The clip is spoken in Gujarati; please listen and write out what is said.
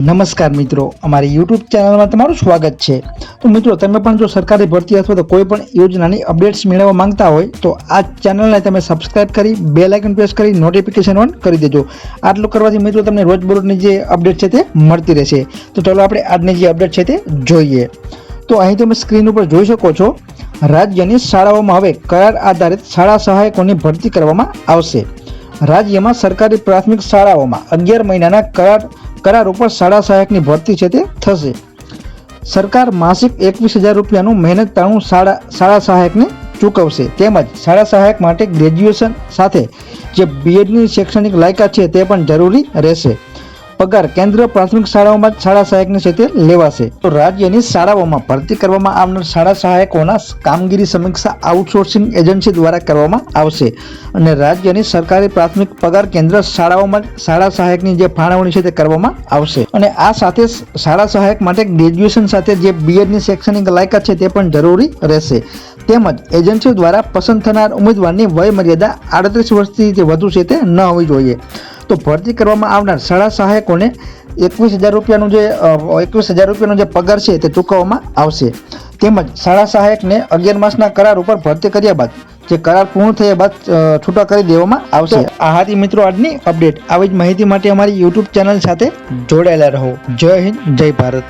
નમસ્કાર મિત્રો, અમારી યુટ્યુબ ચેનલમાં તમારું સ્વાગત છે। તો મિત્રો, તમે પણ જો સરકારી ભરતી અથવા તો કોઈ પણ યોજનાની અપડેટ્સ મેળવવા માંગતા હોય તો આ ચેનલને તમે સબસ્ક્રાઇબ કરી બેલ આઇકન પ્રેસ કરી નોટિફિકેશન ઓન કરી દેજો। આટલું કરવાથી મિત્રો તમને રોજબરોજની જે અપડેટ છે તે મળતી રહેશે। તો ચાલો આપણે આજની જે અપડેટ છે તે જોઈએ। તો અહીં તમે સ્ક્રીન ઉપર જોઈ શકો છો, રાજ્યની શાળાઓમાં હવે કરાર આધારિત શાળા સહાયકોની ભરતી કરવામાં આવશે। રાજ્યમાં સરકારી પ્રાથમિક શાળાઓમાં 11 મહિનાના કરાર ઉપર શાળા સહાયકની ભરતી છે તે થશે। સરકાર માસિક 21,000 રૂપિયાનું મહેનતાણું શાળા સહાયકને ચૂકવશે। તેમજ શાળા સહાયક માટે ગ્રેજ્યુએશન સાથે જે બીએડની શૈક્ષણિક લાયકાત છે તે પણ જરૂરી રહેશે। પગાર કેન્દ્ર પ્રાથમિક શાળાઓમાં શાળા સહાયકની છે તે લેવાશે। તો રાજ્યની શાળાઓમાં ભરતી કરવામાં આવનાર શાળા સહાયકોના કામગીરી સમીક્ષા આઉટસોર્સિંગ એજન્સી દ્વારા કરવામાં આવશે અને રાજ્યની સરકારી પ્રાથમિક પગાર કેન્દ્ર શાળાઓમાં શાળા સહાયકની જે ફાળવણી છે તે કરવામાં આવશે અને આ સાથે શાળા સહાયક માટે ગ્રેજ્યુએશન સાથે જે બીએડની શૈક્ષણિક લાયકાત છે તે પણ જરૂરી રહેશે। તેમજ એજન્સી દ્વારા પસંદ થનાર ઉમેદવારની વય મર્યાદા 38 વર્ષથી વધુ છે તે ન હોવી જોઈએ। તો ભરતી કરવામાં આવનાર શાળા સહાયકોને 21,000 રૂપિયાનો જે પગાર છે તે ચૂકવવામાં આવશે। તેમજ શાળા સહાયકને 11 માસના કરાર ઉપર ભરતી કર્યા બાદ જે કરાર પૂર્ણ થયા બાદ છૂટા કરી દેવામાં આવશે। આ હતી મિત્રો આજની અપડેટ। આવી જ માહિતી માટે અમારી યુટ્યુબ ચેનલ સાથે જોડાયેલા રહો। જય હિન્દ, જય ભારત।